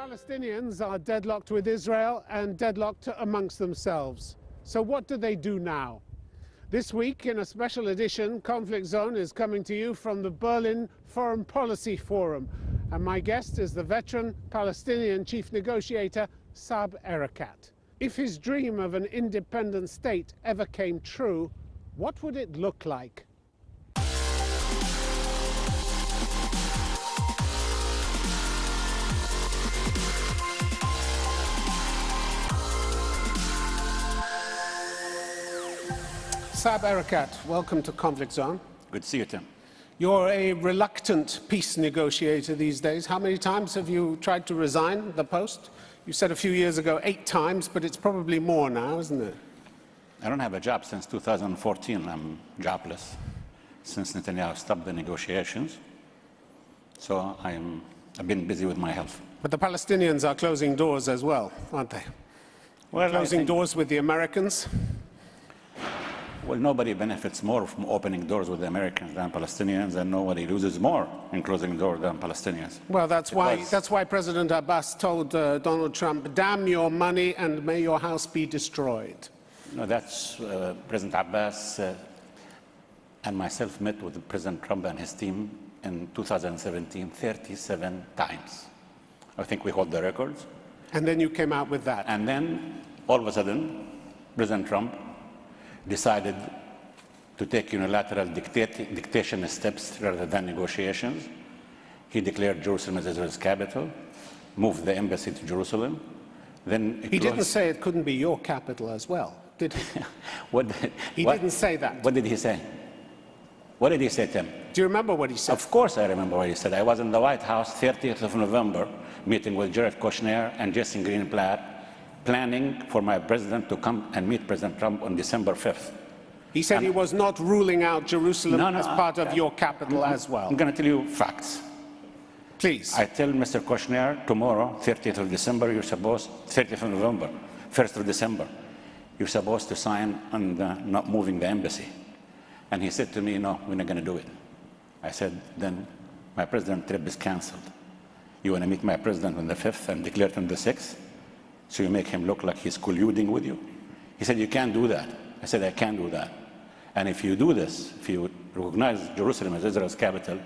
Palestinians are deadlocked with Israel and deadlocked amongst themselves. So what do they do now? This week, in a special edition, Conflict Zone is coming to you from the Berlin Foreign Policy Forum. And my guest is the veteran Palestinian chief negotiator, Saeb Arekat. If his dream of an independent state ever came true, what would it look like? Saeb Arekat, welcome to Conflict Zone. Good to see you, Tim. You're a reluctant peace negotiator these days. How many times have you tried to resign the post? You said a few years ago 8 times, but it's probably more now, isn't it? I don't have a job since 2014. I'm jobless since Netanyahu stopped the negotiations. So I've been busy with my health. But the Palestinians are closing doors as well, aren't they? Well, closing doors with the Americans. Well, nobody benefits more from opening doors with the Americans than Palestinians, and nobody loses more in closing doors than Palestinians. Well, that's why President Abbas told Donald Trump, damn your money and may your house be destroyed. No, that's President Abbas and myself met with President Trump and his team in 2017 37 times. I think we hold the records. And then you came out with that. And then, all of a sudden, President Trump decided to take unilateral dictation steps rather than negotiations. He declared Jerusalem as Israel's capital, moved the embassy to Jerusalem. Then he didn't say it couldn't be your capital as well, did he? He didn't say that. What did he say? What did he say, Tim? Do you remember what he said? Of course I remember what he said. I was in the White House 30th of November, meeting with Jared Kushner and Jason Greenblatt, planning for my president to come and meet President Trump on December 5th. He said he was not ruling out Jerusalem as part of your capital as well. I'm going to tell you facts. Please. I tell Mr. Kushner tomorrow, 30th of December, 30th of November, 1st of December, you're supposed to sign on not moving the embassy. And he said to me, no, we're not going to do it. I said, then my president's trip is canceled. You want to meet my president on the 5th and declare it on the 6th? So you make him look like he's colluding with you? He said, you can't do that. I said, I can do that. And if you do this, if you recognize Jerusalem as Israel's capital,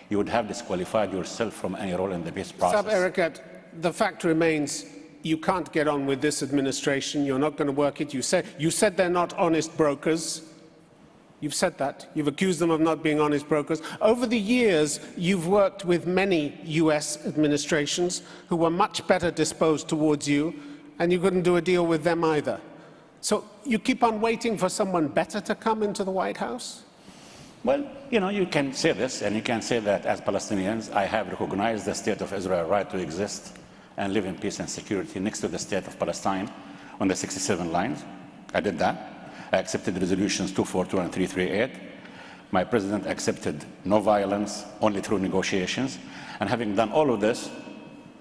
you would have disqualified yourself from any role in the peace process. Saeb Arekat, the fact remains you can't get on with this administration. You're not going to work it. You said they're not honest brokers. You've said that. You've accused them of not being honest brokers. Over the years, you've worked with many US administrations who were much better disposed towards you, and you couldn't do a deal with them either. So you keep on waiting for someone better to come into the White House? Well, you know, you can say this, and you can say that as Palestinians, I have recognized the state of Israel's right to exist and live in peace and security next to the state of Palestine on the 67 lines. I did that. I accepted resolutions 242 and 338. My president accepted no violence, only through negotiations. And having done all of this,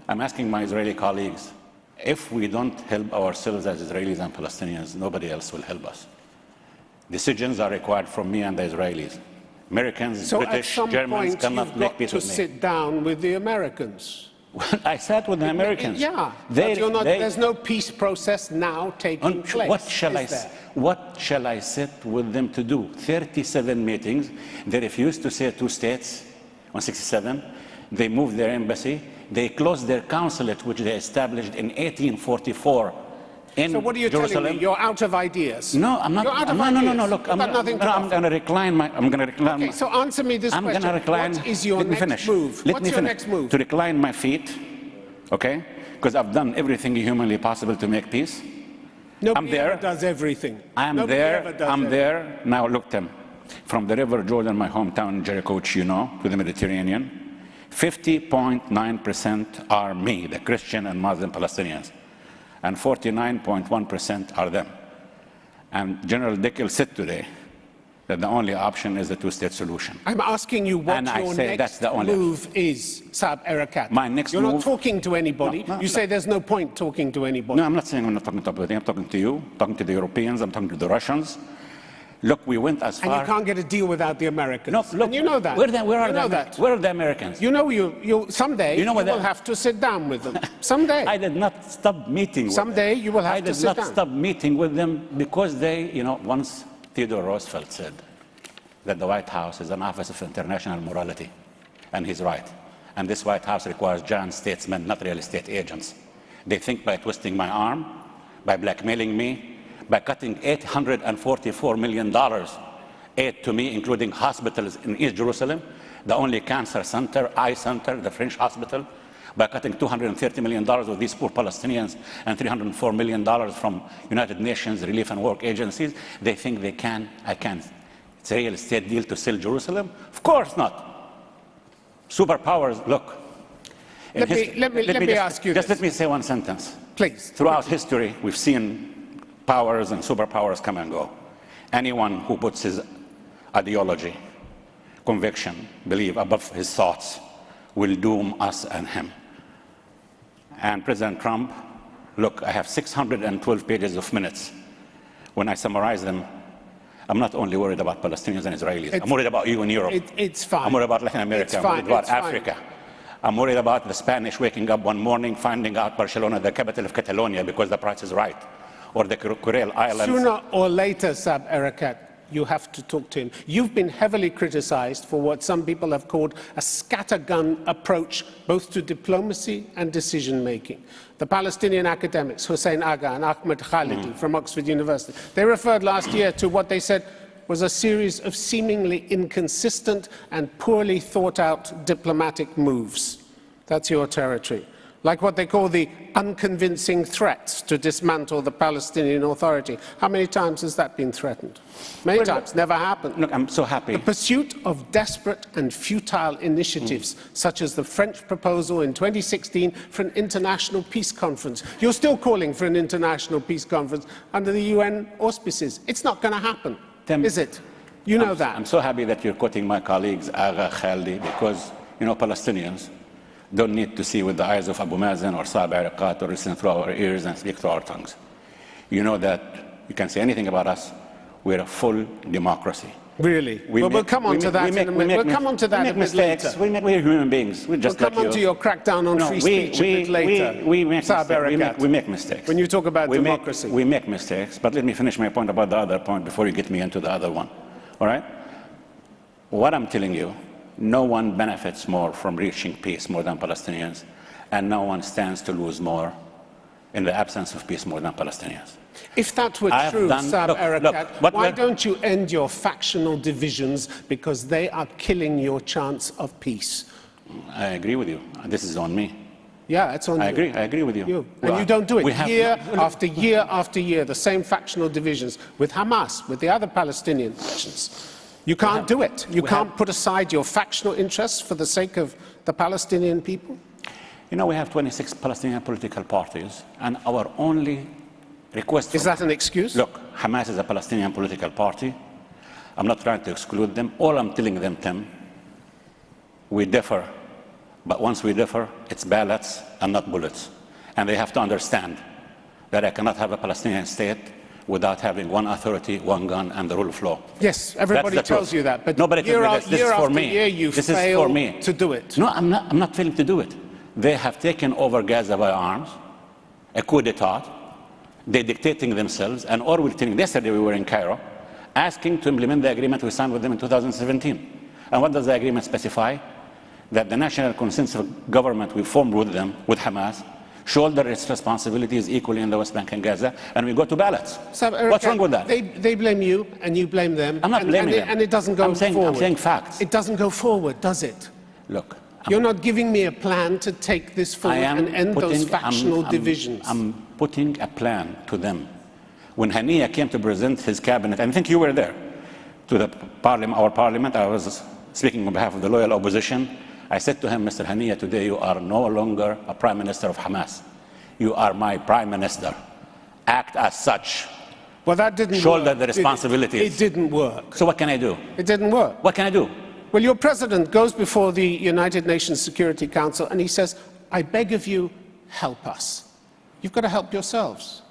I'm asking my Israeli colleagues, if we don't help ourselves as Israelis and Palestinians, nobody else will help us. Decisions are required from me and the Israelis. Americans, British, Germans cannot make peace with me. So at some point you've got to sit down with the Americans. Well, I sat with the Americans. Yeah, there's no peace process now taking place. What shall I sit with them to do? 37 meetings. They refused to say 2 states on 67. They moved their embassy. They closed their consulate, which they established in 1844 in Jerusalem. So what are you telling me? You're out of ideas? No, I'm not. You're out of ideas. No. Look, I'm going to recline my. Okay, so answer me this question. I'm going to recline. What is your next move? What's your next move? To recline my feet, okay? Because I've done everything humanly possible to make peace. Nobody ever does everything. I'm there. Now look, Tim, from the River Jordan, my hometown, Jericho, which you know, to the Mediterranean, 50.9% are me, the Christian and Muslim Palestinians, and 49.1% are them. And General Dickel said today that the only option is the 2-state solution. I'm asking you what your next move is, Saeb Arekat. My next move... You're not talking talking to anybody. You say there's no point talking to anybody. No, I'm not saying I'm not talking to anybody. I'm talking to you, I'm talking to the Europeans, I'm talking to the Russians. Look, we went as far. And you can't get a deal without the Americans. No, look, and you know that. Where are the Americans? You know, someday you will have to sit down with them. Someday. I did not stop meeting with them. Someday you will have to sit down. I did not stop meeting with them because they, once Theodore Roosevelt said that the White House is an office of international morality, and he's right. And this White House requires giant statesmen, not real estate agents. They think by twisting my arm, by blackmailing me, by cutting $844 million aid to me, including hospitals in East Jerusalem, the only cancer center, eye center, the French hospital, by cutting $230 million of these poor Palestinians and $304 million from United Nations relief and work agencies. They think they can, it's a real estate deal to sell Jerusalem? Of course not. Superpowers, look. Let me ask you Just this. let me say one sentence. Please. Throughout history, we've seen powers and superpowers come and go. Anyone who puts his ideology, conviction, belief above his thoughts will doom us and him. And President Trump, look, I have 612 pages of minutes. When I summarize them, I'm not only worried about Palestinians and Israelis. I'm worried about you in Europe. It's fine. I'm worried about Latin America. I'm worried about Africa. I'm worried about the Spanish waking up one morning, finding out Barcelona, the capital of Catalonia, because the price is right. Or the Kuril Islands. Sooner or later, Saeb Arekat, you have to talk to him. You've been heavily criticized for what some people have called a scattergun approach, both to diplomacy and decision-making. The Palestinian academics, Hussein Agha and Ahmed Khalidi from Oxford University, they referred last year to what they said was a series of seemingly inconsistent and poorly thought-out diplomatic moves. That's your territory. Like what they call the unconvincing threats to dismantle the Palestinian Authority. How many times has that been threatened? Many times, never happened. Look, I'm so happy. The pursuit of desperate and futile initiatives, such as the French proposal in 2016 for an international peace conference. You're still calling for an international peace conference under the UN auspices. It's not going to happen, is it? You know that. I'm so happy that you're quoting my colleagues, Agha, Khaldi, because, Palestinians don't need to see with the eyes of Abu Mazen or Saeb Arekat or listen through our ears and speak through our tongues. You know that you can say anything about us. We're a full democracy. Really? We'll come on to that in a minute. We'll come on to that a bit later. We're human beings. We're just like you. We'll come on to your crackdown on free speech a bit later. We make mistakes. When you talk about democracy. We make mistakes. But let me finish my point about the other point before you get me into the other one. All right? What I'm telling you, no one benefits more from reaching peace more than Palestinians, and no one stands to lose more in the absence of peace more than Palestinians. If that were true, Saeb Arekat, why don't you end your factional divisions, because they are killing your chance of peace? I agree with you. This is on me. Yeah, it's on you. I agree with you. And you don't do it year after year after year, the same factional divisions with Hamas, with the other Palestinian factions. You can't do it. You can't put aside your factional interests for the sake of the Palestinian people? We have 26 Palestinian political parties, and our only request... Is that an excuse? Look, Hamas is a Palestinian political party. I'm not trying to exclude them. All I'm telling them, Tim, we differ. But once we differ, it's ballots and not bullets. And they have to understand that I cannot have a Palestinian state without having one authority, one gun, and the rule of law. Yes, everybody tells you that, but nobody year tells me this. This is for me. Year you fail to do it. No, I'm not failing to do it. They have taken over Gaza by arms, a coup d'etat. They're dictating themselves, and all we're telling, yesterday we were in Cairo, asking to implement the agreement we signed with them in 2017. And what does the agreement specify? That the national consensus government we formed with them, with Hamas, shoulder its responsibilities equally in the West Bank and Gaza, and we go to ballots. What's wrong with that? They blame you, and you blame them. I'm not blaming them. And it doesn't go forward. I'm saying facts. It doesn't go forward, does it? Look. You're not giving me a plan to take this forward and end those factional divisions. I'm putting a plan to them. When Haniya came to present his cabinet, and I think you were there, to the our parliament, I was speaking on behalf of the loyal opposition. I said to him, Mr. Haniya, today you are no longer a prime minister of Hamas. You are my prime minister. Act as such. Well, that didn't shoulder the responsibilities. It didn't work. So what can I do? It didn't work. What can I do? Well, your president goes before the United Nations Security Council and he says, I beg of you, help us. You've got to help yourselves.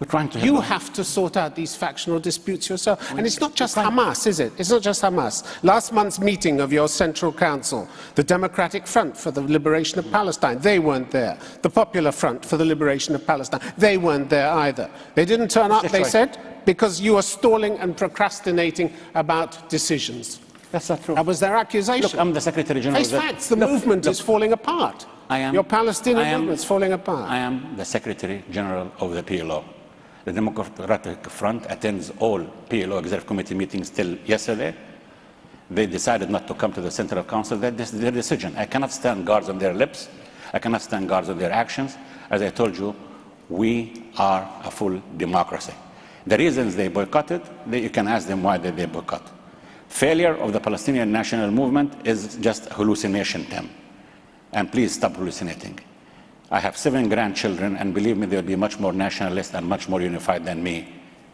We're trying to help You them. have to sort out these factional disputes yourself. And it's not just Hamas, is it? It's not just Hamas. Last month's meeting of your Central Council, the Democratic Front for the Liberation of Palestine, they weren't there. The Popular Front for the Liberation of Palestine, they weren't there either. They didn't turn up, they said, because you are stalling and procrastinating about decisions. That's not true. That was their accusation. Look, I'm the Secretary General. Face facts, the movement is falling apart. Your Palestinian movement is falling apart. I am the Secretary General of the PLO. The Democratic Front attends all PLO Executive Committee meetings till yesterday. They decided not to come to the Central Council. That's their decision. I cannot stand guards on their lips. I cannot stand guards on their actions. As I told you, we are a full democracy. The reasons they boycotted, you can ask them why they boycott. Failure of the Palestinian national movement is just a hallucination, Tim. And please stop hallucinating. I have 7 grandchildren, and believe me, they'll be much more nationalist and much more unified than me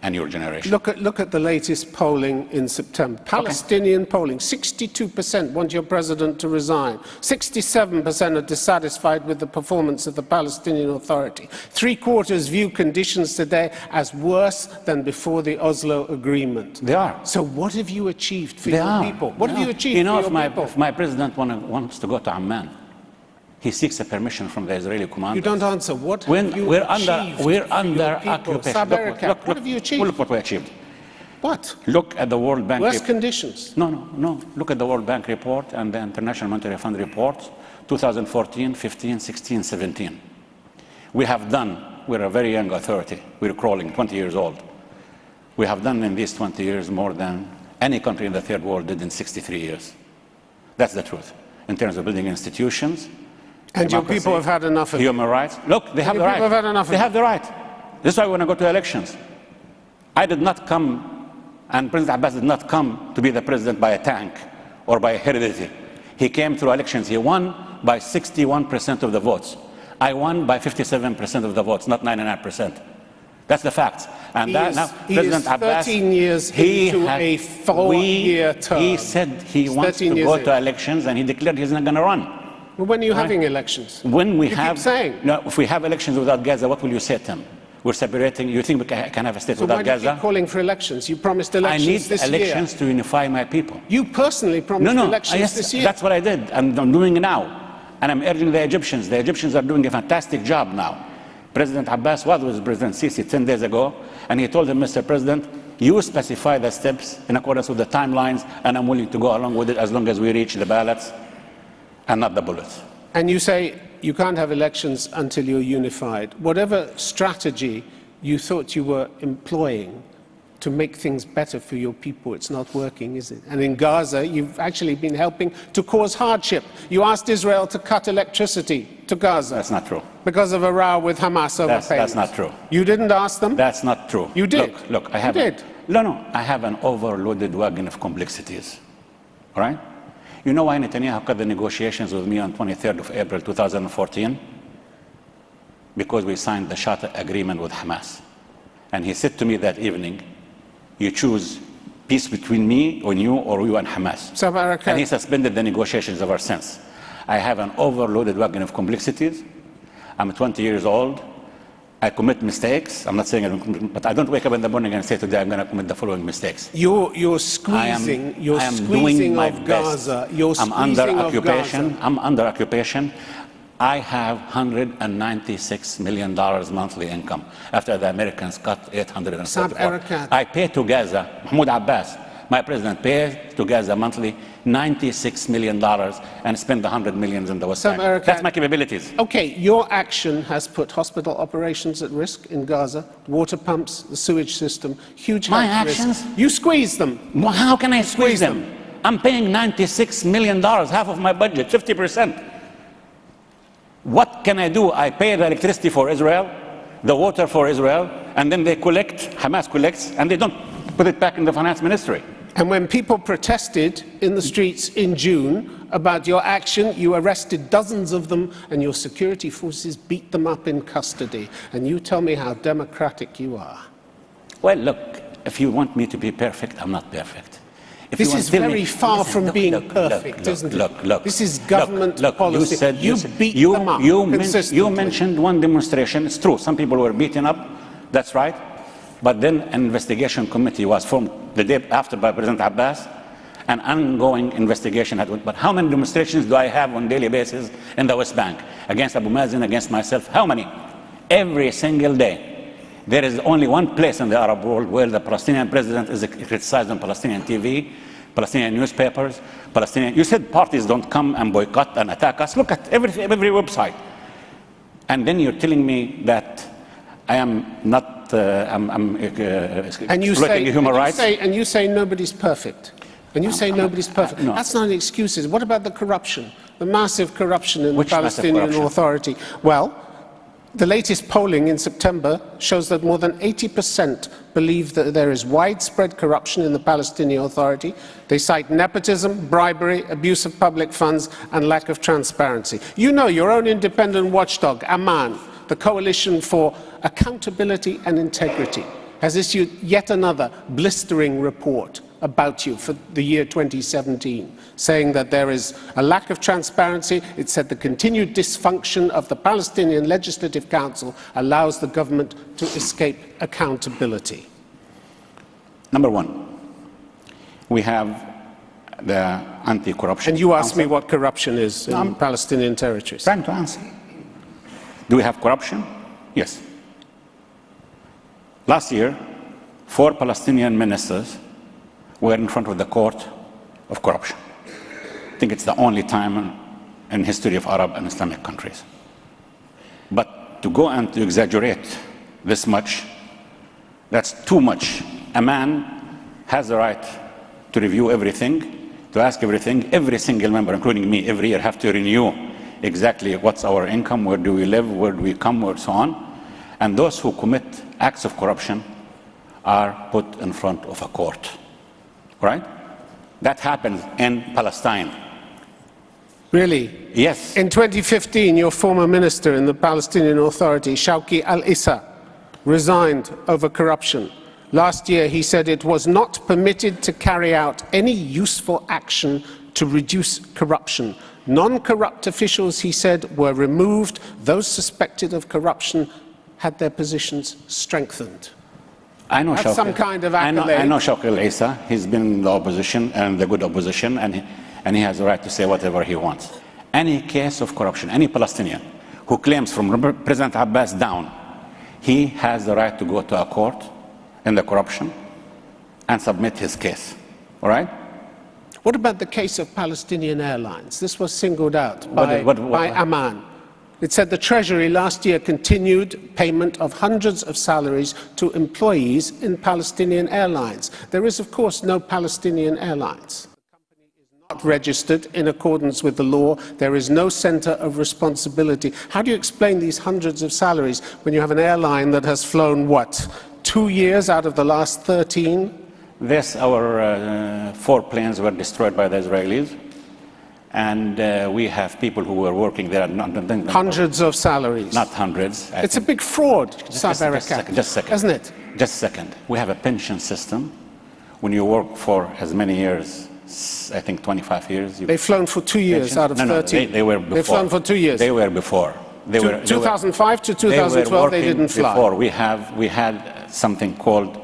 and your generation. Look at the latest polling in September. Palestinian polling, 62% want your president to resign. 67% are dissatisfied with the performance of the Palestinian Authority. 3/4 view conditions today as worse than before the Oslo Agreement. They are. So what have you achieved for your people? What have you achieved for your people? If my president wants to go to Amman, he seeks a permission from the Israeli commander. You don't answer. What have you achieved we're for under your people? occupation. Saeb Arekat, what have you achieved? Look what we achieved. What? Look at the World Bank. Worse conditions. No. Look at the World Bank report and the International Monetary Fund report, 2014, 15, 16, 17. We have done, we're a very young authority. We're crawling, 20 years old. We have done in these 20 years more than any country in the third world did in 63 years. That's the truth. In terms of building institutions, and your people have had enough of it. Human rights. Look, they have the right. Have had enough of they have the right. This is why we want to go to elections. I did not come, and President Abbas did not come to be the president by a tank or by heredity. He came through elections. He won by 61% of the votes. I won by 57% of the votes, not 99%. That's the fact. And President Abbas, 13 years into a 4-year term. He said he wants to go to elections, and he declared he's not going to run. Well, when are you having elections? When we keep saying. No, if we have elections without Gaza, what will you say to them? We're separating. You think we can have a state without Gaza? So why do you keep calling for elections? You promised elections this year. I need elections to unify my people. You personally promised elections this year. That's what I did, and I'm doing it now. And I'm urging the Egyptians. The Egyptians are doing a fantastic job now. President Abbas was with President Sisi 10 days ago, and he told him, Mr. President, you specify the steps in accordance with the timelines, and I'm willing to go along with it as long as we reach the ballots and not the bullets. And you say you can't have elections until you're unified. Whatever strategy you thought you were employing to make things better for your people, it's not working, is it? And in Gaza, you've actually been helping to cause hardship. You asked Israel to cut electricity to Gaza. That's not true. Because of a row with Hamas over payments. That's not true. You didn't ask them? That's not true. You did. Look, I have. You did. No, I have an overloaded wagon of complexities. All right? You know why Netanyahu cut the negotiations with me on 23rd of April 2014? Because we signed the Shatta agreement with Hamas. And he said to me that evening, you choose peace between me and you, or you and Hamas. And he suspended the negotiations ever since. I have an overloaded wagon of complexities. I'm 20 years old. I commit mistakes. I'm not saying I don't, but I don't wake up in the morning and say today I'm going to commit the following mistakes. You're squeezing. You're squeezing of Gaza. I'm under occupation. I'm under occupation. I have $196 million monthly income after the Americans cut $844. I pay to Gaza. Mahmoud Abbas, my president, pays to Gaza monthly $96 million and spend $100 million in the West Bank. That's my capabilities. Okay, your action has put hospital operations at risk in Gaza, water pumps, the sewage system, huge health actions? risks. You squeeze them. Well, how can I squeeze them? I'm paying $96 million, half of my budget, 50%. What can I do? I pay the electricity for Israel, the water for Israel, and then they collect, Hamas collects, and they don't put it back in the finance ministry. And when people protested in the streets in June about your action, you arrested dozens of them, and your security forces beat them up in custody. And you tell me how democratic you are. Well, look, if you want me to be perfect, I'm not perfect. This is very far from being perfect, isn't it? Look, this is government policy. You beat them up consistently. You mentioned one demonstration. It's true. Some people were beaten up That's right. But then an investigation committee was formed the day after by President Abbas. An ongoing investigation had went. But how many demonstrations do I have on a daily basis in the West Bank? Against Abu Mazen, against myself? How many? Every single day. There is only one place in the Arab world where the Palestinian president is criticized on Palestinian TV, Palestinian newspapers, Palestinian... You said parties don't come and boycott and attack us. Look at every website. And then you're telling me that I am not... exploiting human rights. And you say nobody's perfect. And you say nobody's perfect. No. That's not an excuse. What about the corruption? The massive corruption in the Palestinian Authority? Well, the latest polling in September shows that more than 80% believe that there is widespread corruption in the Palestinian Authority. They cite nepotism, bribery, abuse of public funds, and lack of transparency. You know, your own independent watchdog, Amman, the Coalition for Accountability and Integrity, has issued yet another blistering report about you for the year 2017, saying that there is a lack of transparency. It said the continued dysfunction of the Palestinian Legislative Council allows the government to escape accountability. Number one, we have the anti-corruption. And you asked me what corruption is in Palestinian territories. Trying to answer. Do we have corruption? Yes. Last year, 4 Palestinian ministers were in front of the court of corruption. I think it's the only time in history of Arab and Islamic countries. But to go and to exaggerate this much, that's too much. A man has the right to review everything, to ask everything. Every single member, including me, every year have to renew exactly what's our income, where do we live, where do we come, and so on. And those who commit acts of corruption are put in front of a court. Right? That happened in Palestine. Really? Yes. In 2015, your former minister in the Palestinian Authority, Shawki al-Issa, resigned over corruption. Last year, he said it was not permitted to carry out any useful action to reduce corruption. Non-corrupt officials, he said, were removed. Those suspected of corruption had their positions strengthened. I know That's some kind of accolade. I know Shawki al-Issa. He's been in the opposition, and the good opposition, and he has the right to say whatever he wants. Any case of corruption, any Palestinian who claims from President Abbas down, he has the right to go to a court in the corruption and submit his case. All right? What about the case of Palestinian Airlines? This was singled out by Amman. It said the Treasury last year continued payment of hundreds of salaries to employees in Palestinian Airlines. There is, of course, no Palestinian Airlines. The company is not registered in accordance with the law. There is no center of responsibility. How do you explain these hundreds of salaries when you have an airline that has flown, what, 2 years out of the last 13? Yes, our 4 planes were destroyed by the Israelis. And we have people who were working there. Hundreds of salaries. Not hundreds. It's a big fraud, Saeb Arekat, just a second. Isn't it? Just a second. We have a pension system. When you work for as many years, I think 25 years. They've flown for 2 years out of 13. No, they were before. They've flown for 2 years. They were before. 2005 to 2012, they didn't fly. Before. We had something called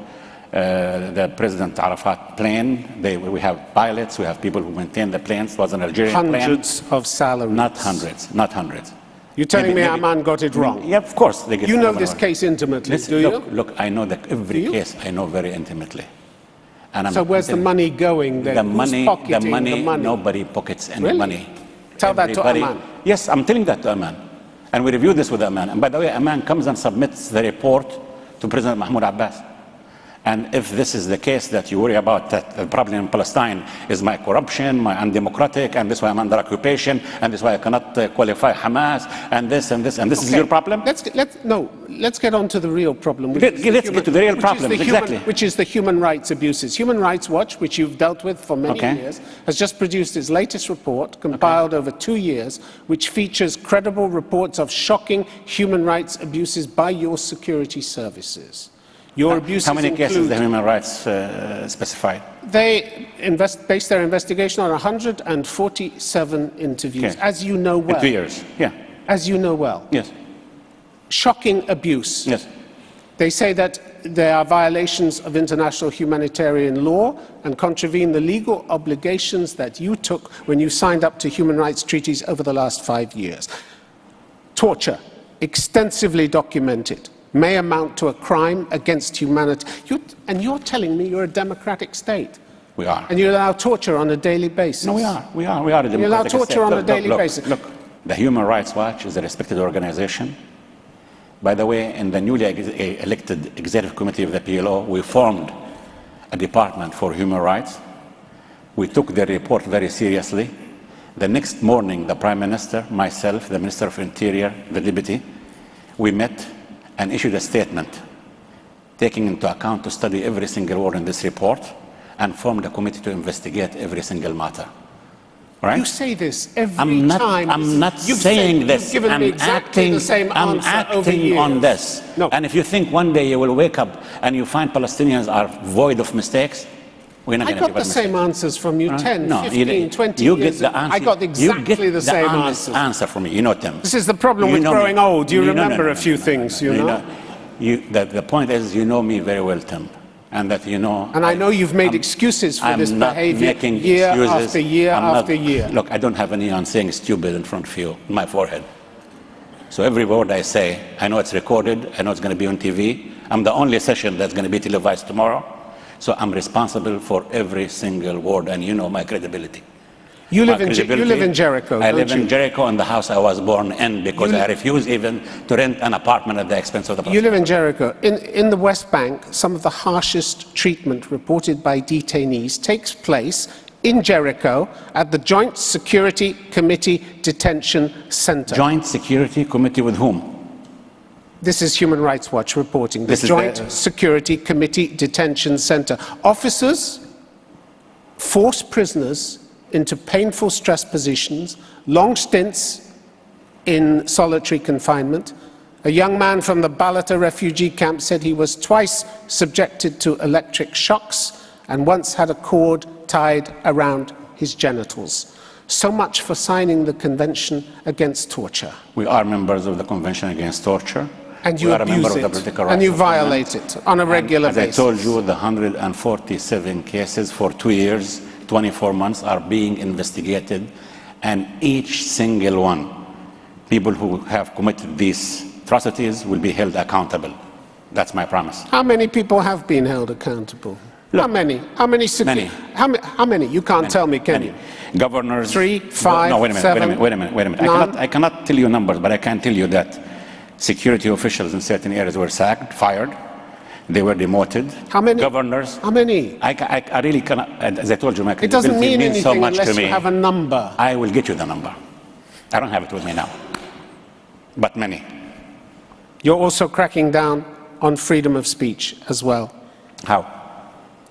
the President Arafat plane. We have pilots, we have people who maintain the planes. It was an Algerian plane. Hundreds of salaries. Not hundreds, not hundreds. You're telling me Amman got it wrong? Yeah, of course. They get you know this case intimately, do you? Look, I know that every case I know very intimately. And so where's the money going then? The money, the money, nobody pockets any money. Tell that to Amman. Yes, I'm telling that to Amman. And we review this with Amman. And by the way, Amman comes and submits the report to President Mahmoud Abbas. And if this is the case that you worry about, that the problem in Palestine is my corruption, my undemocratic, and this is why I'm under occupation, and this is why I cannot qualify Hamas, and this is your problem? Let's get on to the real problem. Let's get to the real problem, exactly. Which is the human rights abuses. Human Rights Watch, which you've dealt with for many years, has just produced its latest report, compiled over 2 years, which features credible reports of shocking human rights abuses by your security services. Your abuses How many cases the human rights specified? They base their investigation on 147 interviews, as you know well. In 2 years, yeah. As you know well. Yes. Shocking abuse. Yes. They say that there are violations of international humanitarian law and contravene the legal obligations that you took when you signed up to human rights treaties over the last 5 years. Torture, extensively documented, may amount to a crime against humanity. And you're telling me you're a democratic state. We are. And you allow torture on a daily basis. No, we are. We are a democratic state. You allow torture on a daily basis. Look, the Human Rights Watch is a respected organization. By the way, in the newly elected executive committee of the PLO, we formed a department for human rights. We took their report very seriously. The next morning, the Prime Minister, myself, the Minister of Interior, the Deputy, we met and issued a statement taking into account to study every single word in this report and formed a committee to investigate every single matter. Right? You say this every time. I'm not saying this. You've given me exactly the same answer over years. On this. No. And if you think one day you will wake up and you find Palestinians are void of mistakes, we're not going to give I got the same answers from you 10, no, 15, 20 you years get the answer. I got exactly the same answer from me. You know, Tim. This is the problem with growing old. You remember a few things, you know. The point is, you know me very well, Tim. And that you know. And I know you've made excuses for this behavior year after year after year. Look, I don't have any on saying stupid in front of you, in my forehead. So every word I say, I know it's recorded, I know it's going to be on TV. I'm the only session that's going to be televised tomorrow. So I'm responsible for every single word, and you know my credibility. You live in Jericho, I live in Jericho, in the house I was born in, because I refuse even to rent an apartment at the expense of the Palestinians. You live in Jericho. In the West Bank, some of the harshest treatment reported by detainees takes place in Jericho at the Joint Security Committee Detention Center. Joint Security Committee with whom? This is Human Rights Watch reporting. The Joint Security Committee Detention Center. Officers force prisoners into painful stress positions, long stints in solitary confinement. A young man from the Balata refugee camp said he was twice subjected to electric shocks and once had a cord tied around his genitals. So much for signing the Convention Against Torture. We are members of the Convention Against Torture. And you abuse it, and you violate it on a regular basis. As I told you, the 147 cases for 2 years, 24 months are being investigated, and each single one, people who have committed these atrocities will be held accountable. That's my promise. How many people have been held accountable? Look, how many? How many? How many? You can't tell me, can you? Governors. 3, 5, no, wait a minute, 7. Wait a minute. I cannot tell you numbers, but I can tell you that security officials in certain areas were sacked, fired. They were demoted. How many? Governors. How many? I really cannot, as I told you, my it doesn't mean anything so much unless to me. You have a number. I will get you the number. I don't have it with me now, but many. You're also cracking down on freedom of speech as well. How?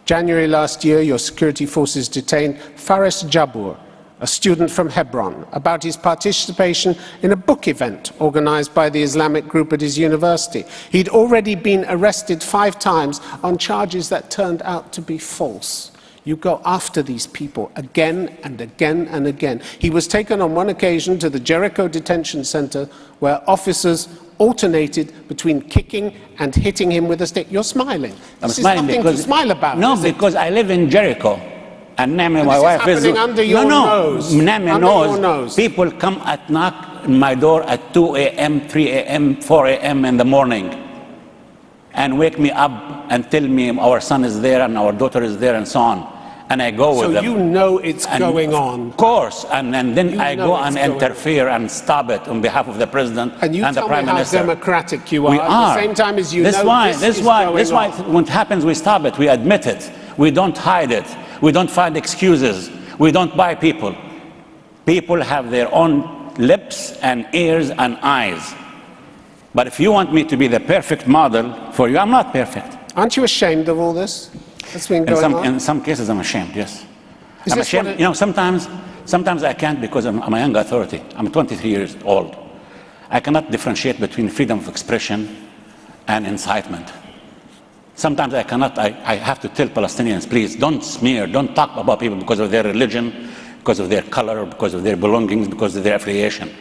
January last year, your security forces detained Faris Jabbour, a student from Hebron, about his participation in a book event organized by the Islamic group at his university. He'd already been arrested 5 times on charges that turned out to be false. You go after these people again and again and again. He was taken on one occasion to the Jericho Detention Center, where officers alternated between kicking and hitting him with a stick. You're smiling. This is nothing to smile about. No, because I live in Jericho. And Nami, my wife, is under your nose. Nami knows. People come at knock on my door at 2 a.m., 3 a.m., 4 a.m. in the morning, and wake me up and tell me our son is there and our daughter is there and so on. And I go with them. So you know it's going on. Of course, and then I go and interfere and stop it on behalf of the president and the prime minister. How democratic you are. We are. At the same time as you know this is why when it happens we stop it. We admit it. We don't hide it. We don't find excuses. We don't buy people. People have their own lips and ears and eyes. But if you want me to be the perfect model for you, I'm not perfect. Aren't you ashamed of all this that's been going on? In some cases, I'm ashamed, yes. I'm ashamed. You know, sometimes I can't because I'm a young authority. I'm 23 years old. I cannot differentiate between freedom of expression and incitement. Sometimes I cannot. I have to tell Palestinians, please, don't smear, don't talk about people because of their religion, because of their color, because of their belongings, because of their affiliation.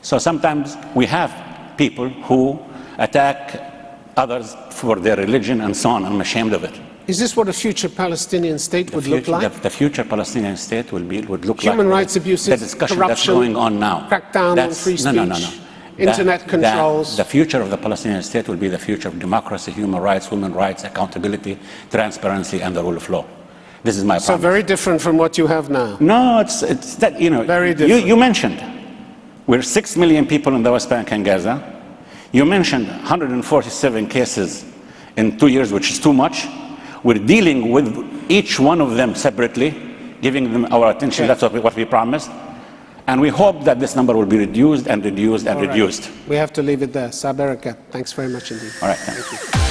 So sometimes we have people who attack others for their religion and so on. I'm ashamed of it. Is this what a future Palestinian state would look like? The future Palestinian state would look like human rights abuses, the discussion corruption, that's going on now. Crackdown on free speech, internet controls. The future of the Palestinian state will be the future of democracy, human rights, women's rights, accountability, transparency, and the rule of law. This is my promise. So very different from what you have now. No, it's that, you know, very different. You mentioned we're 6 million people in the West Bank and Gaza. You mentioned 147 cases in 2 years, which is too much. We're dealing with each one of them separately, giving them our attention. Okay. That's what we promised. And we hope that this number will be reduced and reduced and reduced. We have to leave it there. Saeb Arekat, thanks very much indeed. All right, thank you.